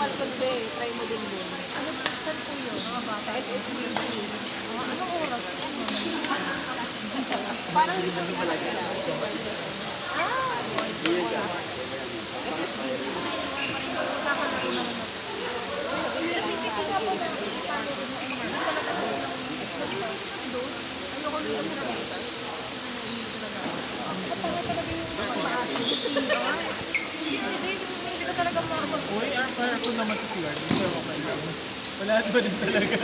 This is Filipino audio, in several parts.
Falcon Bay. Try mo din doon. Ano, saan po yun? Mga bata. Sa SSBC. Anong oras? Parang hindi siya sila. Ah! SSBC. Nakakalain naman ako. Sa TPP nga po na paano rin mo hindi talaga doon. Ayoko nila sa nakita. Kapag talaga yung hindi ko talaga makapag... Uy, aircon naman sa CR. Hindi siya okay lang. Wala ba din talaga?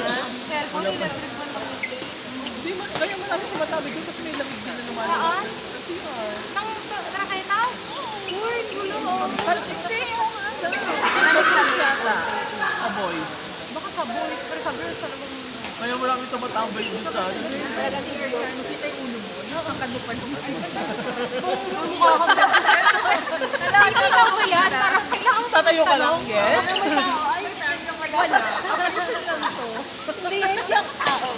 Careful, electric man lang. Hindi mo, kaya marami kumatabi doon kasi may lamig na lumalabas. Saan? Sa CR. Nang Taraketas? Uy, gulo. Parang hindi yung ano. Sa class yata. Sa boys. Baka sa boys, pero sa girls talagang... Kaya marami tumatambay doon sa ano. Talaga si Erkan, kita yung ulo mo. Nakakano pa naman. Kasi ka mo yan, parang kailangan Tatayo ka lang, yes? wala. Appreciate lang to. Hindi yan siyang tao.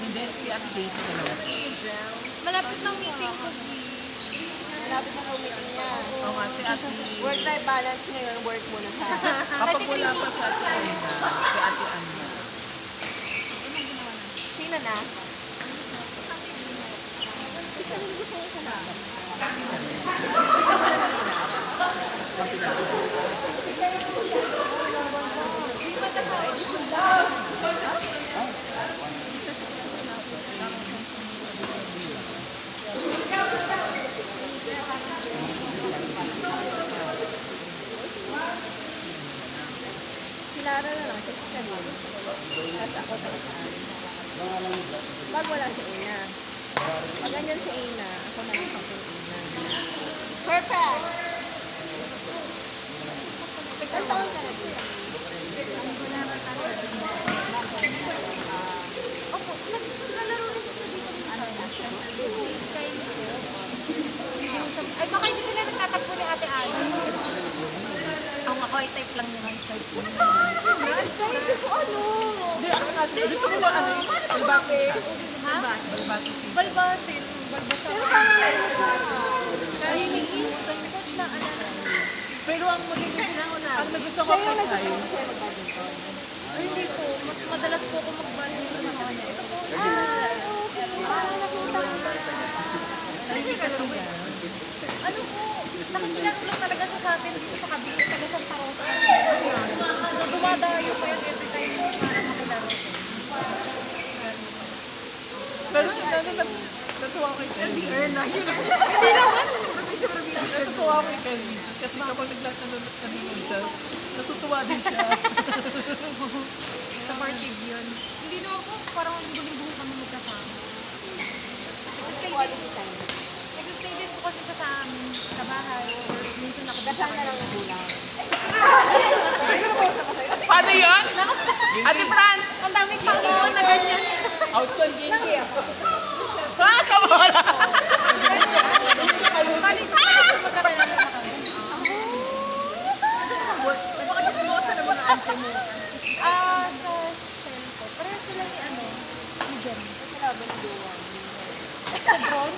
Hindi, si Ate Daisy na lang. Malapit ng meeting ko, Malapit na ng meeting niya. Oo nga, si Ate... Work-life balance ngayon, work muna sa... Kapag wala pa si Ate Anna, si Ate Anna. Sino na? Sino na gusto mo sa namin? Si Lara na lang, check ka din. Tapos ako tapos sa amin. Pag wala si Ina. Pag ganyan si Ina, ako na lang pag Ina. Perfect! Isang taon ka na din. Opo, naglalaro rin siya dito minsan. Kay ay, baka hindi sila nagtatagpo ni Ate Ay. Ang ako ay type lang naman. Type mo naman. Hindi ko ano. Hindi, ako nga, gusto ko ba ano yung balbase? Ha? Balbase. Balbasin. Balbasin. Pero paano na yun siya? Ay, nag-iinto. Si Coach na, ano na. Pero ang maging ang nagusto ko Sa'yo kay nag-gusto Kai, mo siya mag-badminton. Ay, hindi ko. Mas madalas po ako mag-badminton sa kanya. Ito po. Okay. Nakita ko. hindi ka siya. Ano po? Nakikilaro lang talaga siya sa atin dito sa Cavite. Taga Santa Rosa. So, dumadayo pa yan every time para makilaro siya. Pero natuwa ko kay Kelvin. Hindi naman. Natutuwa ko kay Kelvin. Kasi kapag naglalaro siya, natutuwa din siya. Supportive yun. Hindi naman po. Parang buling-buling kami magkasama. Quality time. Nag-stay din po kasi siya sa amin, sa bahay. Or minsan ako Dasal na lang ng bulang. Paano yun? Ate Franz! Ang daming Panginoon na ganyan. Out ko din kaya. Ha? Kamala! Balik ko kasi magkaroon na kami. Napaka-dismosa naman ang ante mo. Sa Shell ko. Parehas sila ni ano, ni Jen. Kalaban ni Jowa. Sa drone.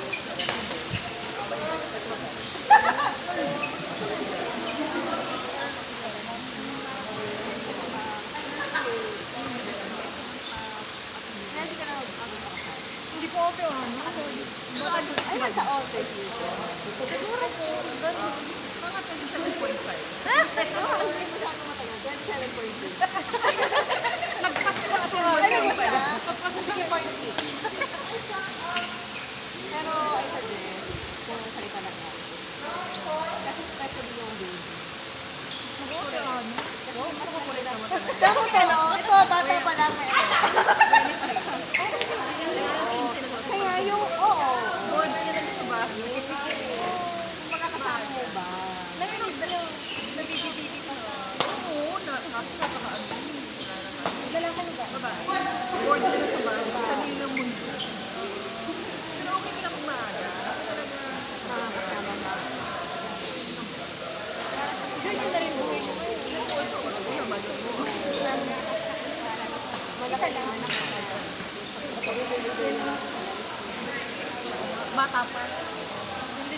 Hindi ka na Hindi po ako ano. ay, nagka-alter dito. Siguro po. Ganun. Mga 27.5. Hindi mo siya matagal. 27.2. Nagpaspas ko. Ay, nagpaspas. Pagpasok ng 0.6. Pero, I suggest, kung salita lang yan. Kasi especially yung baby. Mabuti ano. Dapat ka no? Ito, bata pa lang. Kaya yung, oo. Border niya lang sa bahay. Kung makakasama mo ba? Naminis niyo. Nag-BBB ko. Oo, kaso napaka-ano. Lalaki ba? Babae. Border niya sa bahay. Sanay ng mundo. Pero okay na kung maaga. Kasi talaga, Makakasama ba? Diyan yun na rin buhay mo. ito naman yun. Malaki lang anak ka. Bata pa. Hindi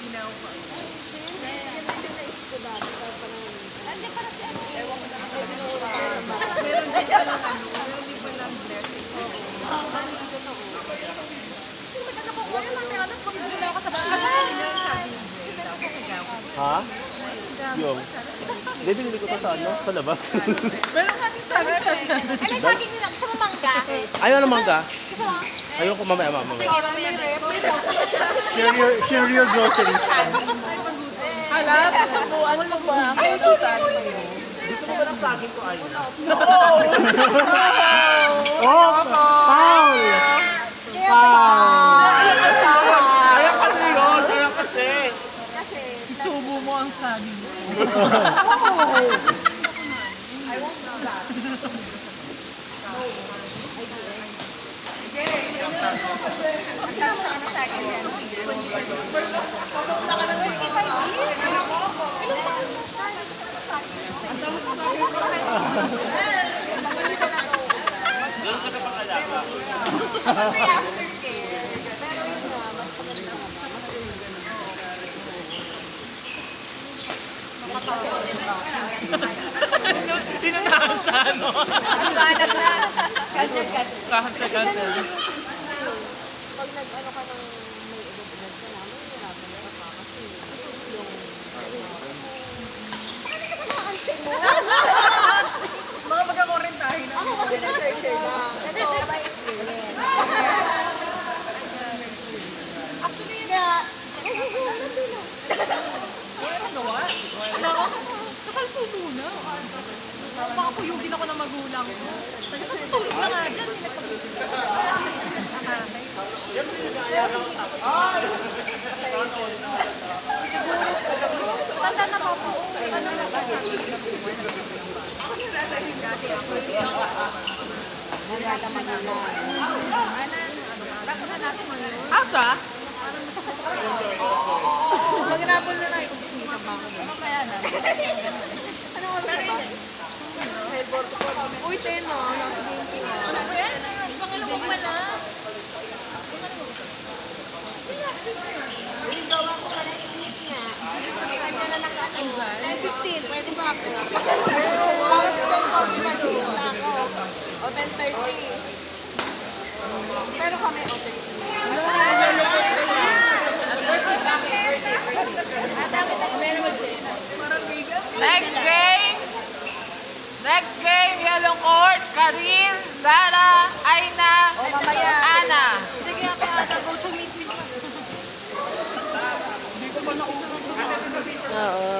hindi na ako pa. Yan lang yung naisip ko dati. Kaya pa nang... Andiyan para si ano. Ewan ko na lang. Meron din palang ano, meron din palang blessing. Ba't anak ko ngayon? Ate, anak ko. Bigla ako sa Kasi yun sabi niya, sabi ko kaya ako. Ha? Yung. Hindi, binili ko to sa ano? Sa labas. Meron nga din sabi sa Ay, may saging nila. Gusto mo mangga? Ayaw na mangga. Gusto mo? Ayoko mamaya, mamaya. Sige, mamaya. Share your groceries. Hala, sasubuan mo ba? Ay, Gusto mo ba ng saging ko, Aina? No! Oh! Paul! Kaya kasi yun! Kaya kasi! Kasi... subo mo ang saging. I won't do that. Ganun ka na pang-alaga. Inunahan sa ano? Liwanag na. Cancel. Cancel. Pag nag-ano ka ng may edad ka na, may hirapan ka pa kasi yung... Ano ka sa ante mo? Mga magkakorentahin na. Ako kasi na-searcher lang. Ito, by experience. Actually, yun. Kaya, Kasal po muna. Baka puyugin ako ng magulang ko. Nagpatutulog na nga dyan. Siguro, tanda na pa po. Ano na ba sabi? nagagaman naman. Bako na natin ngayon. Ata? Mag-rabol na lang kung gusto ba ako. Mamaya na. Ano oras na ba? Uy, 10 no? Nasa 20 na. Pangalawang wala. Yung gawa ko ka na init nga. Kanya na nag-ano. 10:15, pwede ba ako? Bakit 10:40 mag-iis na ako? O 10:30. Pero kami okay. Next game, Yellow Court, Karin, Lara, Aina, mamaya. Ana. Sige, ate, ate, go chumis-mis na. Oo.